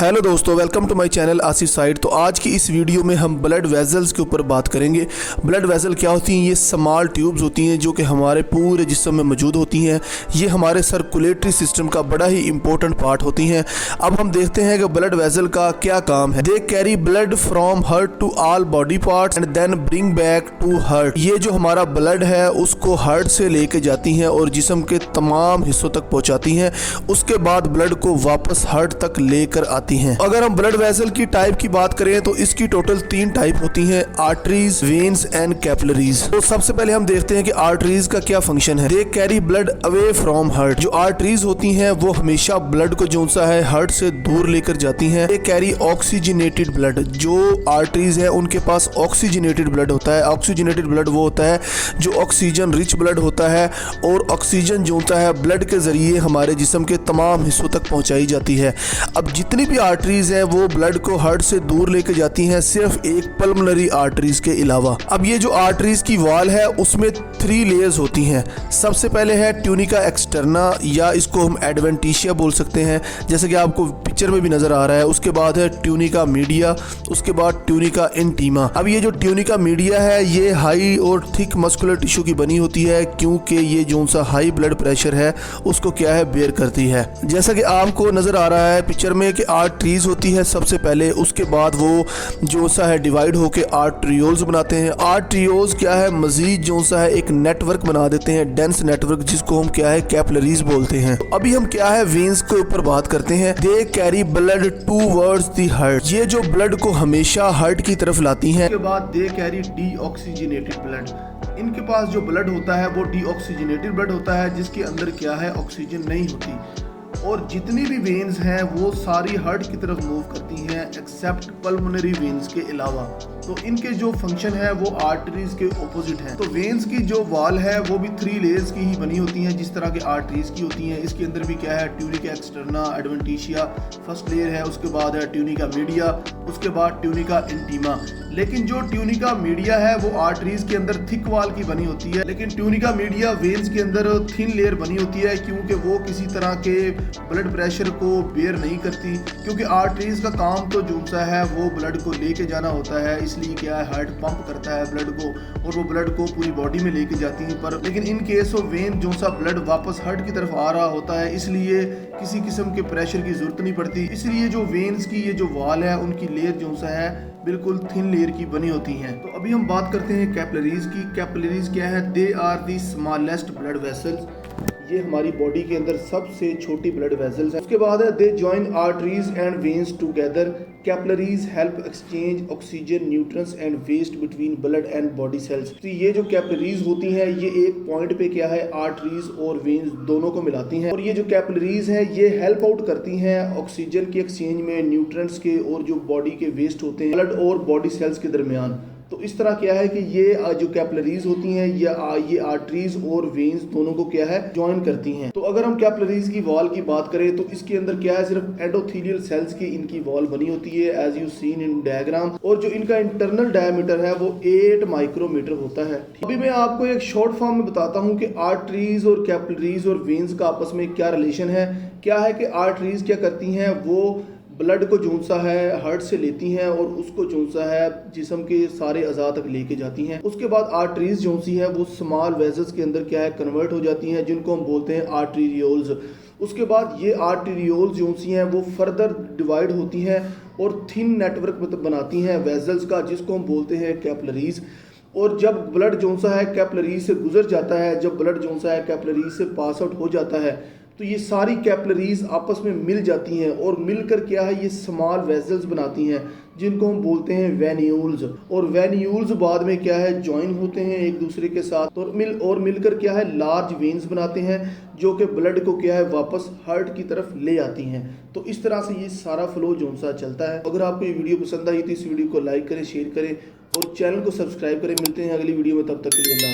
Hello दोस्तों, welcome to my channel Asif साइड। तो आज की इस वीडियो में हम ब्लड वेजल्स के ऊपर बात करेंगे। ब्लड वेजल क्या होती हैं? ये स्मॉल ट्यूब्स होती हैं जो कि हमारे पूरे जिस्म में मौजूद होती हैं। ये हमारे सर्कुलेटरी सिस्टम का बड़ा ही इंपॉर्टेंट पार्ट होती हैं। अब हम देखते हैं कि ब्लड वेजल का क्या काम है। They carry blood from heart to all body parts and then bring back to heart. ये जो हमारा ब्लड है उसको हार्ट से लेके जाती हैं और जिस्म के तमाम हिस्सों तक पहुँचाती हैं। उसके बाद ब्लड को वापस हार्ट तक लेकर आती हैं। अगर हम ब्लड वेसल की टाइप की बात करें तो इसकी टोटल 3 टाइप होती हैं: आर्टरीज, वेन्स एंड कैपिलरीज। तो सबसे पहले हम देखते हैं कि आर्टरीज का क्या फंक्शन है। They carry blood away from heart. जो आर्टरीज होती हैं वो हमेशा ब्लड को जो सा है हार्ट से दूर लेकर जाती हैं। They carry oxygenated blood. जो आर्टरीज है उनके पास ऑक्सीजनेटेड ब्लड होता है। ऑक्सीजनेटेड ब्लड वो होता है जो ऑक्सीजन रिच ब्लड होता है और ऑक्सीजन जो होता है ब्लड के जरिए हमारे जिस्म के तमाम हिस्सों तक पहुंचाई जाती है। अब जितनी भी आर्टरीज हैं वो ब्लड को हार्ट से दूर लेके जाती हैं, सिर्फ एक पल्मोनरी आर्टरीज के अलावा। अब ये जो आर्टरीज की वॉल है उसमें 3 लेयर्स होती हैं। सबसे पहले है ट्यूनिका एक्सटर्ना, या इसको हम एडवेंटिशिया बोल सकते हैं, जैसे कि आपको पिक्चर में भी नजर आ रहा है। उसके बाद है ट्यूनिका मीडिया, उसके बाद ट्यूनिका इंटीमा। अब ये जो ट्यूनिका मीडिया है ये हाई और थिक मस्कुलर टिश्यू की बनी होती है, क्योंकि ये जो सा हाई ब्लड प्रेशर है उसको क्या है बेयर करती है। जैसा कि आपको नजर आ रहा है पिक्चर में कि आर्टरीज होती है सबसे पहले, उसके बाद वो जो सा है डिवाइड होके आर्ट्रियोल्स बनाते हैं। आर्ट्रियोल्स क्या है मजीद जो सा है एक नेटवर्क बना देते हैं, डेंस नेटवर्क, जिसको हम क्या है कैपिलरीज बोलते हैं। तो अभी हम क्या है वेन्स के ऊपर बात करते हैं। दे carry blood towards the heart. ये जो ब्लड को हमेशा हार्ट की तरफ लाती हैं। उसके बाद दे कैरी डीऑक्सीजनेटेड ब्लड। इनके पास जो ब्लड होता है वो डीऑक्सीजनेटेड ब्लड होता है, जिसके अंदर क्या है ऑक्सीजन नहीं होती। और जितनी भी वेन्स हैं वो सारी हार्ट की तरफ मूव करती हैं एक्सेप्ट पल्मोनरी वेन्स के अलावा। तो इनके जो फंक्शन है वो आर्टरीज के ऑपोजिट है। तो वेन्स की जो वॉल है वो भी 3 लेयर्स की ही बनी होती हैं जिस तरह के आर्टरीज की होती हैं। इसके अंदर भी क्या है tunica externa, adventitia first layer है, उसके बाद है ट्यूनिका मीडिया, उसके बाद ट्यूनिका इंटीमा। लेकिन जो ट्यूनिका मीडिया है वो आर्टरीज के अंदर थिक वॉल की बनी होती है, लेकिन ट्यूनिका मीडिया वेन्स के अंदर थिन लेयर बनी होती है, क्योंकि वो किसी तरह के ब्लड प्रेशर को बेयर नहीं करती। क्योंकि आर्टरीज का काम तो जो सा है वो ब्लड को लेके जाना होता है, इसलिए क्या है हार्ट पंप करता है ब्लड को और वो ब्लड को पूरी बॉडी में लेके जाती है। पर लेकिन इन केस ऑफ वेन जो सा ब्लड वापस हार्ट की तरफ आ रहा होता है, इसलिए किसी किस्म के प्रेशर की जरूरत नहीं पड़ती। इसलिए जो वेन्स की ये जो वॉल है उनकी लेयर जो सा है बिल्कुल थिन लेयर की बनी होती हैं। तो अभी हम बात करते हैं कैपिलरीज की। कैपिलरीज क्या है? They are the smallest blood vessels. ये हमारी बॉडी के अंदर सबसे छोटी ब्लड वेसल्स है। उसके बाद है they join arteries and veins together. Capillaries help exchange oxygen, nutrients and waste between blood and body cells. तो ये जो कैपिलरीज होती हैं ये एक पॉइंट पे क्या है आर्टरीज और वेन्स दोनों को मिलाती हैं। और ये जो कैपिलरीज हैं ये हेल्प आउट करती हैं ऑक्सीजन के एक्सचेंज में, न्यूट्रिएंट्स के और जो बॉडी के वेस्ट होते हैं ब्लड और बॉडी सेल्स के दरमियान। तो इस तरह क्या है कि ये जो कैपिलरीज होती हैं ये आर्टरीज और वेन्स दोनों को क्या है ज्वाइन करती हैं। तो अगर हम कैपिलरीज की वॉल की बात करें तो इसके अंदर क्या है सिर्फ एंडोथेलियल सेल्स की इनकी वॉल बनी होती है as you seen in diagram. और जो इनका इंटरनल डायमीटर है वो 8 माइक्रोमीटर होता है। अभी मैं आपको एक शॉर्ट फॉर्म में बताता हूँ कि आर्टरीज और कैपिलरीज और वेन्स का आपस में क्या रिलेशन है। क्या है कि आर्टरीज क्या करती हैं, वो ब्लड को जो सा है हार्ट से लेती हैं और उसको जो सा है जिस्म के सारे अज़ा तक लेके जाती हैं। उसके बाद आर्टरीज जो सी है वो स्मॉल वेसल्स के अंदर क्या है कन्वर्ट हो जाती हैं, जिनको हम बोलते हैं आर्टेरियोल्स। उसके बाद ये आर्टेरियोल्स जो सी हैं वो फर्दर डिवाइड होती हैं और थिन नेटवर्क बनाती हैं वेसल्स का, जिसको हम बोलते हैं कैपिलरीज। और जब ब्लड जो सा है कैपिलरीज से गुजर जाता है, जब ब्लड जो सा है कैपिलरीज से पास आउट हो जाता है, तो ये सारी कैपिलरीज आपस में मिल जाती हैं और मिलकर क्या है ये स्मॉल वेसल्स बनाती हैं, जिनको हम बोलते हैं वेन्यूल्स। और वेन्यूल्स बाद में क्या है ज्वाइन होते हैं एक दूसरे के साथ और मिलकर क्या है लार्ज वेन्स बनाते हैं, जो कि ब्लड को क्या है वापस हार्ट की तरफ ले आती हैं। तो इस तरह से ये सारा फ्लो जो सा चलता है। अगर आपको ये वीडियो पसंद आई तो इस वीडियो को लाइक करें, शेयर करें और चैनल को सब्सक्राइब करें। मिलते हैं अगली वीडियो में, तब तक के लिए अल्लाह।